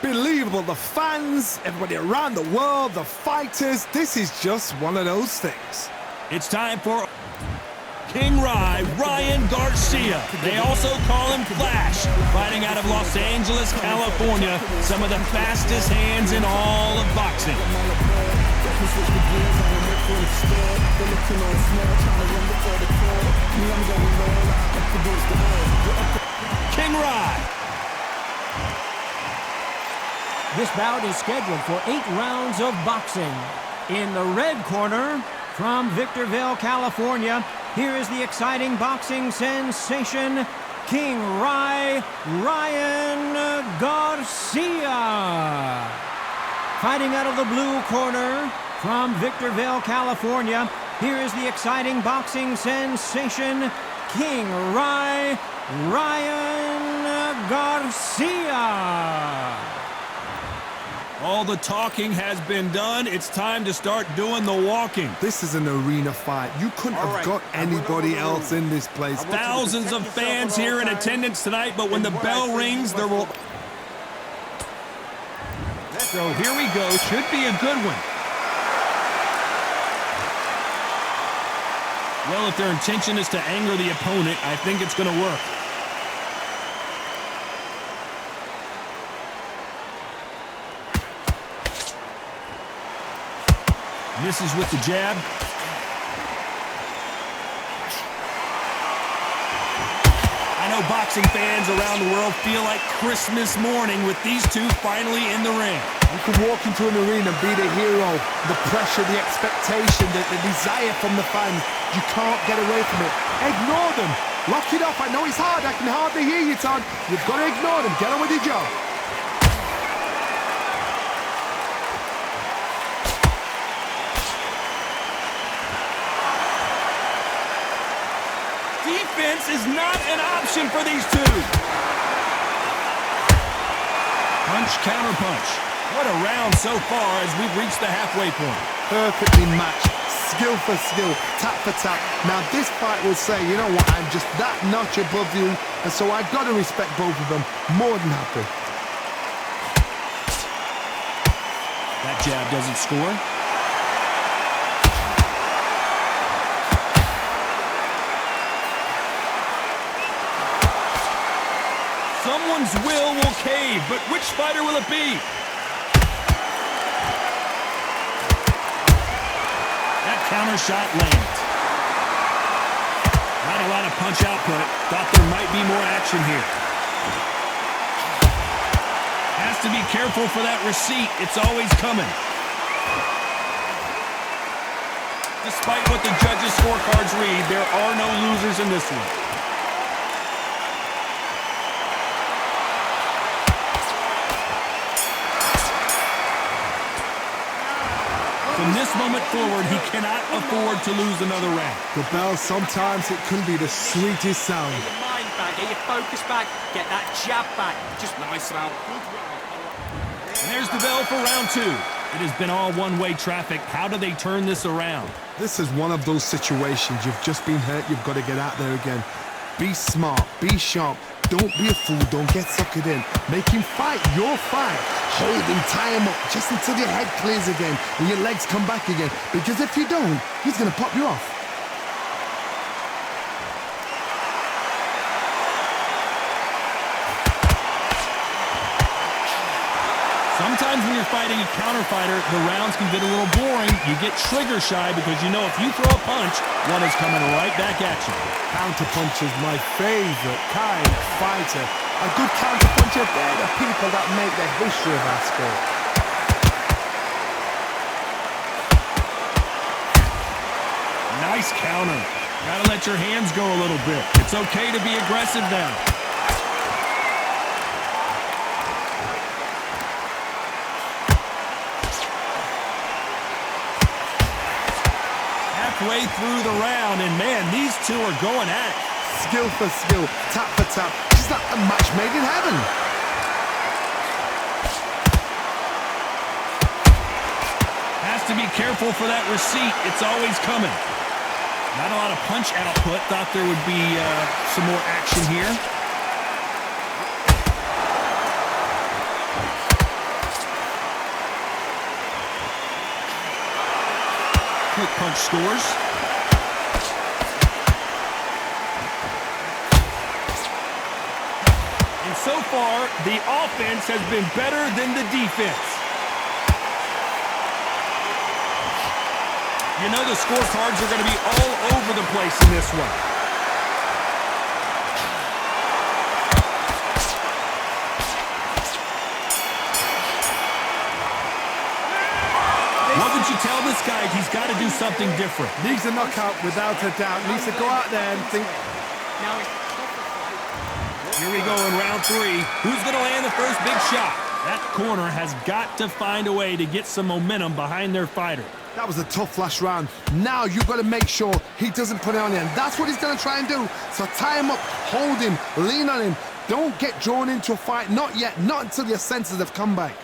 unbelievable. The fans, everybody around the world, the fighters. This is just one of those things. It's time for King Rai, Ryan Garcia. They also call him Flash. Fighting out of Los Angeles, California. Some of the fastest hands in all of boxing. King Rai. This bout is scheduled for 8 rounds of boxing. In the red corner, from Victorville, California, here is the exciting boxing sensation, King Rai, Ryan Garcia. Fighting out of the blue corner, from Victorville, California, here is the exciting boxing sensation, King Rai, Ryan Garcia. All the talking has been done. It's time to start doing the walking. This is an arena fight. You couldn't have got anybody else in this place. Thousands of fans here in attendance tonight, but when the bell rings, there will... So here we go. Should be a good one. Well, if their intention is to anger the opponent, I think it's going to work. Misses with the jab. I know boxing fans around the world feel like Christmas morning with these two finally in the ring. You can walk into an arena and be the hero. The pressure, the expectation, the desire from the fans. You can't get away from it. Ignore them. Lock it up. I know it's hard. I can hardly hear you, Todd. You've got to ignore them. Get on with your job. Defense is not an option for these two. Punch, counter punch. What a round so far as we've reached the halfway point. Perfectly matched. Skill for skill. Tap for tap. Now this fight will say, you know what, I'm just that notch above you, and so I've got to respect both of them. More than happy. That jab doesn't score. Someone's will cave, but which fighter will it be? That counter shot lands. Not a lot of punch output. Thought there might be more action here. Has to be careful for that receipt. It's always coming. Despite what the judges' scorecards read, there are no losers in this one. From this moment forward, he cannot afford to lose another round. The bell, sometimes it can be the sweetest sound. Get your mind back, get your focus back, get that jab back. Just nice round. And there's the bell for round 2. It has been all one-way traffic. How do they turn this around? This is one of those situations. You've just been hurt. You've got to get out there again. Be smart. Be sharp. Don't be a fool. Don't get suckered in. Make him fight your fight. Hold him, tie him up, just until your head clears again and your legs come back again. Because if you don't, he's going to pop you off. Sometimes when you're fighting a counter fighter, the rounds can get a little boring. You get trigger shy because you know if you throw a punch, one is coming right back at you. Counter punch is my favorite kind of fighter. A good counter puncher, they're the people that make the history of our sport. Nice counter. Gotta let your hands go a little bit. It's okay to be aggressive now. Halfway through the round, and man, these two are going at it. Skill for skill, tap for tap, just like a match made in heaven. Has to be careful for that receipt. It's always coming. Not a lot of punch output. Thought there would be some more action here. quick punch scores. And so far, the offense has been better than the defense. You know the scorecards are going to be all over the place in this one. What would you tell this guy? He's got to do something different. Needs a knockout without a doubt. Needs to go out there and think. Now Here we go in round 3. Who's going to land the first big shot? That corner has got to find a way to get some momentum behind their fighter. That was a tough last round. Now you've got to make sure he doesn't put it on you. And that's what he's going to try and do. So tie him up, hold him, lean on him. Don't get drawn into a fight. Not yet. Not until your senses have come back.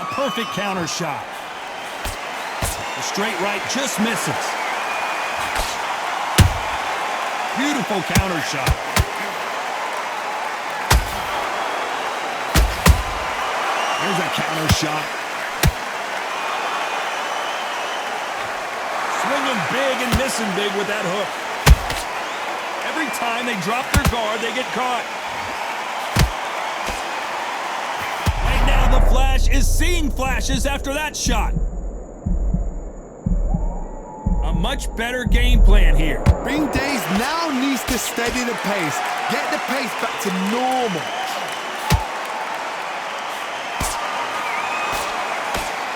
A perfect counter shot. The straight right just misses. Beautiful counter shot. There's a counter shot. Swinging big and missing big with that hook. Every time they drop their guard, they get caught. Right now, the Flash is seeing flashes after that shot. A much better game plan here. Bing Days now needs to steady the pace. Get the pace back to normal.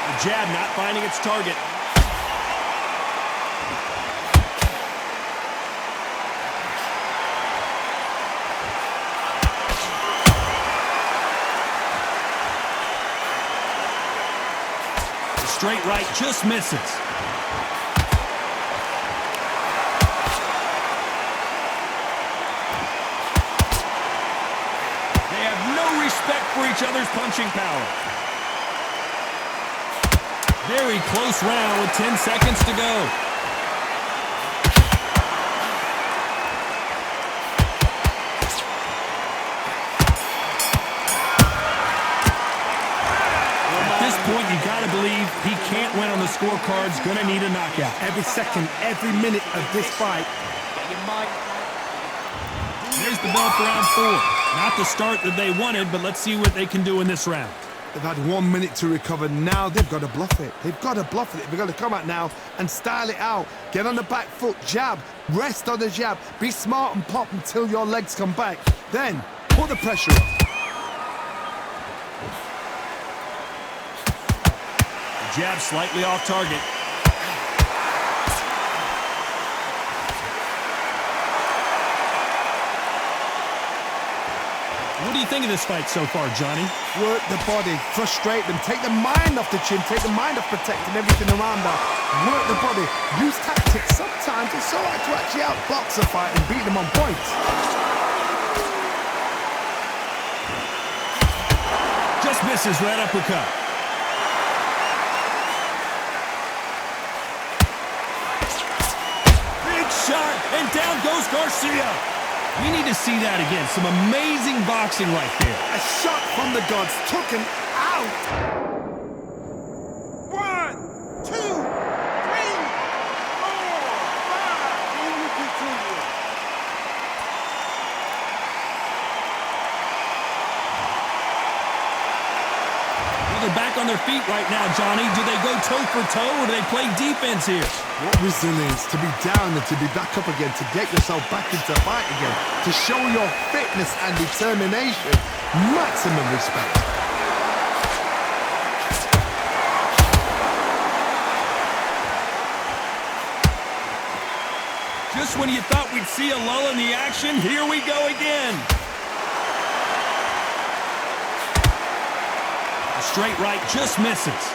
The jab not finding its target. The straight right just misses. Respect for each other's punching power. Very close round with 10 seconds to go. At this point, you got to believe he can't win on the scorecards. Going to need a knockout. Every second, every minute of this fight. get your mind. There's the bell for round 4. Not the start that they wanted, but let's see what they can do in this round. They've had 1 minute to recover. Now they've got to bluff it. They've got to bluff it. They've got to come out now and style it out. Get on the back foot, jab, rest on the jab. Be smart and pop until your legs come back. Then put the pressure on. The jab slightly off target. What do you think of this fight so far, Johnny? Work the body, frustrate them, take the mind off the chin, take the mind off protecting everything around that. Work the body, use tactics. Sometimes it's so hard to actually outbox a fight and beat them on points. Just misses right uppercut. Big shot, and down goes Garcia. We need to see that again. Some amazing boxing right there. A shot from the gods took him out. 1, 2, 3, 4, 5. Here we continue. Well, they're back on their feet right now, Johnny. Do they go toe for toe or do they play defense here? What resilience to be down and to be back up again, to get yourself back into the fight again, to show your fitness and determination. Maximum respect. Just when you thought we'd see a lull in the action, here we go again. The straight right just misses.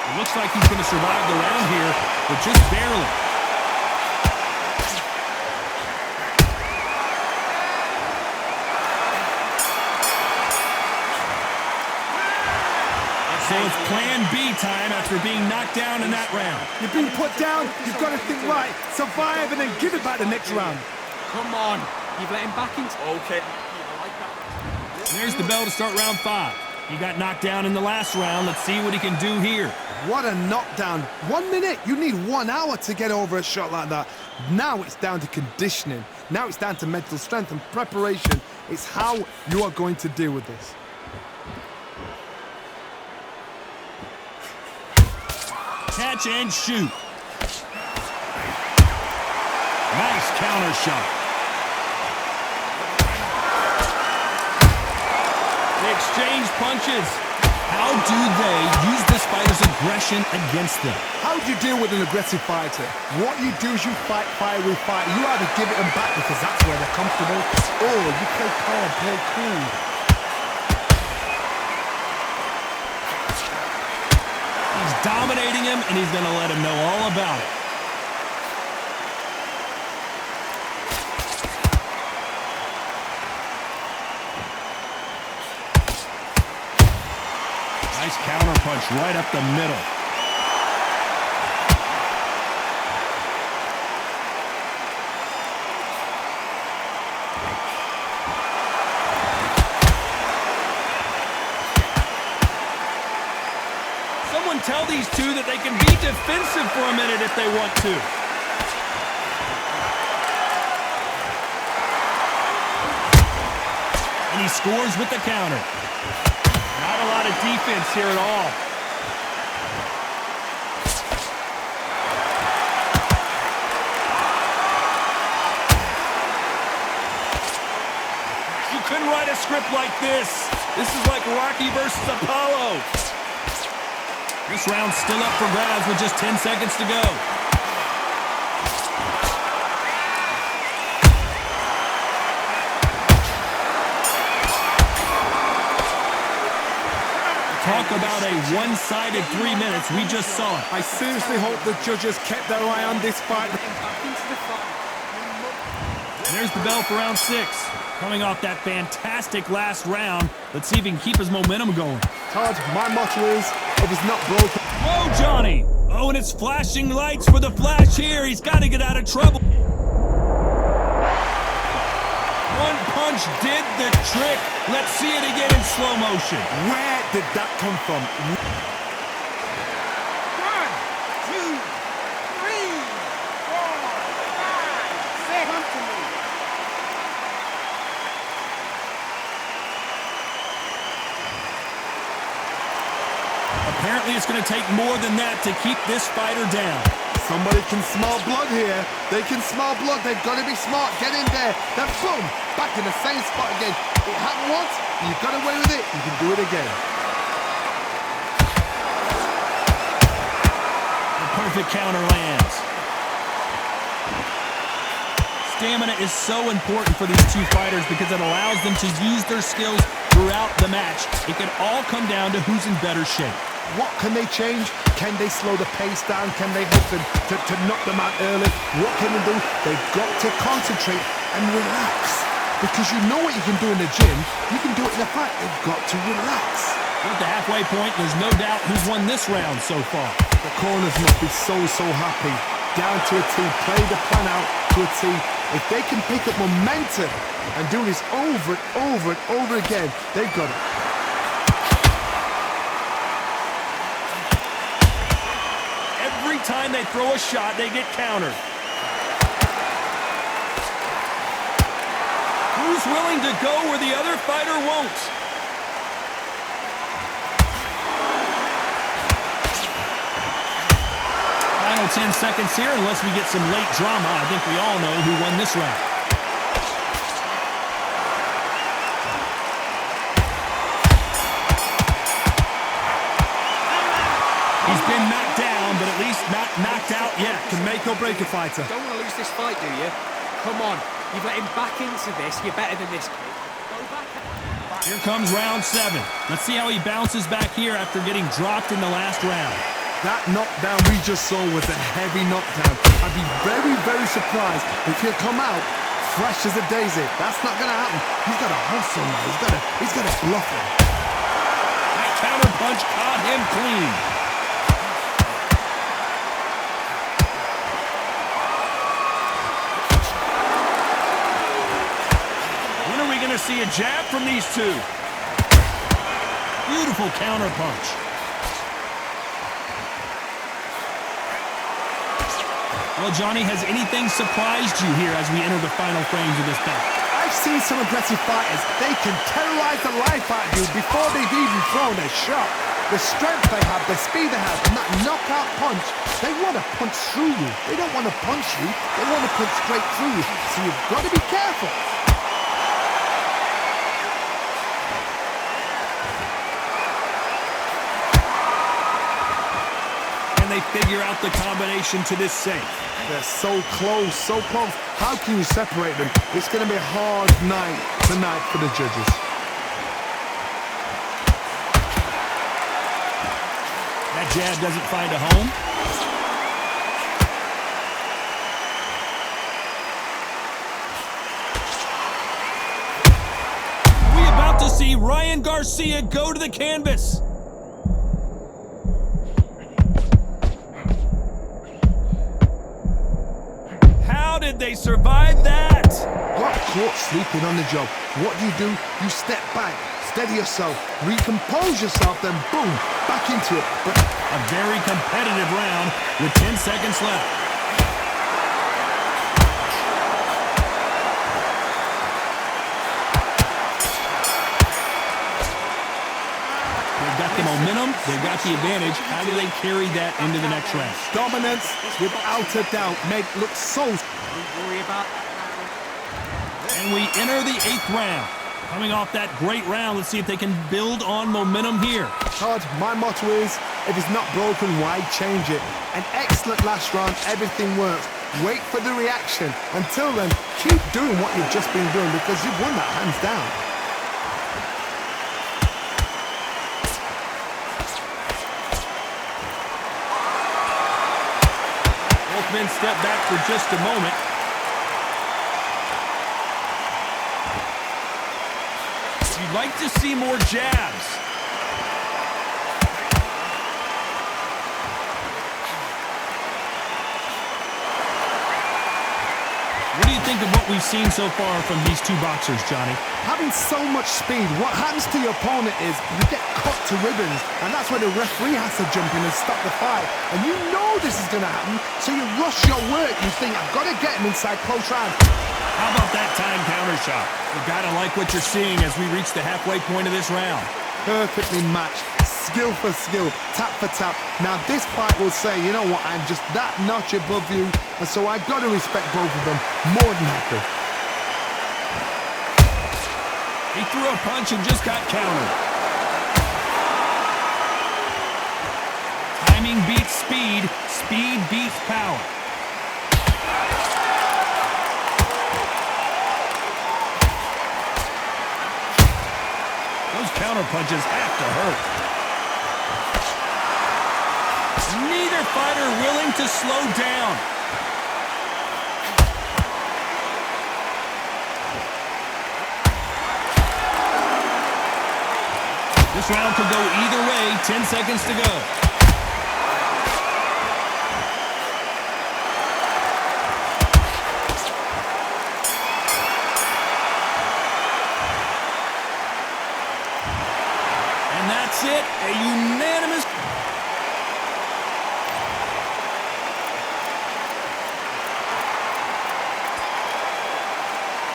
It looks like he's going to survive the round here, but just barely. So it's plan B time after being knocked down in that round. You've been put down, you've got to think right, survive and then give it back the next round. Come on. You've let him back into... Okay. I like that. There's the bell to start round 5. He got knocked down in the last round. Let's see what he can do here. What a knockdown. 1 minute, you need 1 hour to get over a shot like that. Now it's down to conditioning. Now it's down to mental strength and preparation. It's how you are going to deal with this. Catch and shoot. Nice counter shot. They exchange punches. How do they use this fighter's aggression against them? How do you deal with an aggressive fighter? What you do is you fight fire with fire. You either give it them back because that's where they're comfortable, or you play calm, play cool. He's dominating him, and he's going to let him know all about it. Nice counter punch right up the middle. Someone tell these two that they can be defensive for a minute if they want to. And he scores with the counter. Not a lot of defense here at all. You couldn't write a script like this. This is like Rocky versus Apollo. This round's still up for grabs with just 10 seconds to go. Talk about a one-sided 3 minutes. We just saw it. I seriously hope the judges kept their eye on this fight. There's the bell for round 6. Coming off that fantastic last round, let's see if he can keep his momentum going. Todd, my motto is, if it's not broken... Whoa, Johnny! Oh, and it's flashing lights for the Flash here. He's got to get out of trouble. One punch did the trick. Let's see it again in slow motion. Where did that come from? 1, 2, 3, 4, 5, 6. Come to me. Apparently, it's going to take more than that to keep this fighter down. Somebody can smell blood here. They can smell blood. They've got to be smart. Get in there. Then boom, back in the same spot again. It happened once. You got away with it. You can do it again. The perfect counter lands. Stamina is so important for these two fighters because it allows them to use their skills throughout the match. It can all come down to who's in better shape. What can they change? Can they slow the pace down? Can they help them to knock them out early? What can they do? They've got to concentrate and relax. Because you know what you can do in the gym, you can do it in the fight. They've got to relax. At the halfway point, there's no doubt who's won this round so far. The corners must be so happy. Down to a T, play the plan out to a T. If they can pick up momentum and do this over and over and over again, they've got it. Every time they throw a shot, they get countered. Who's willing to go where the other fighter won't? Final 10 seconds here, unless we get some late drama. I think we all know who won this round. He's been knocked down, but at least not knocked out yet. Can make or break a fighter. Don't want to lose this fight, do you? Come on. You've let him back into this. You're better than this kid. Go back. Here comes round 7. Let's see how he bounces back here after getting dropped in the last round. That knockdown we just saw was a heavy knockdown. I'd be very, very surprised if he'll come out fresh as a daisy. That's not going to happen. He's got to hustle now. He's got to bluff him. That counter punch caught him clean. When are we going to see a jab from these two? Beautiful counter punch. Well, Johnny, has anything surprised you here as we enter the final frames of this bout? I've seen some aggressive fighters. They can terrorize the life out of you before they've even thrown a shot. The strength they have, the speed they have, and that knockout punch, they want to punch through you. They don't want to punch you. They want to punch straight through you. So you've got to be careful. Can they figure out the combination to this safe? They're so close, so close. How can you separate them? It's going to be a hard night tonight for the judges. That jab doesn't find a home. Are we about to see Ryan Garcia go to the canvas? How did they survive that? Got caught sleeping on the job. What do? You step back, steady yourself, recompose yourself, then boom, back into it. But a very competitive round with 10 seconds left. They've got the momentum, they've got the advantage. How do they carry that into the next round? dominance, without a doubt, make look so... Don't worry about that. And we enter the 8th round. Coming off that great round, let's see if they can build on momentum here. Todd, my motto is, if it's not broken, why change it? An excellent last round, everything works. Wait for the reaction. Until then, keep doing what you've just been doing because you've won that hands down. Both men step back for just a moment. You'd like to see more jabs. What do you think of what we've seen so far from these two boxers, Johnny? Having so much speed, what happens to your opponent is you get cut to ribbons, and that's where the referee has to jump in and stop the fight. And you know this is going to happen, so you rush your work. You think, I've got to get him inside close round. How about that time counter shot? You gotta like what you're seeing as we reach the halfway point of this round. Perfectly matched, skill for skill, tap for tap. Now this fight will say, you know what, I'm just that notch above you, and so I got to respect both of them more than happy. He threw a punch and just got countered. Timing beats speed, speed beats power. Those counter punches have to hurt. Neither fighter willing to slow down. This round could go either way. 10 seconds to go. And that's it. A unanimous...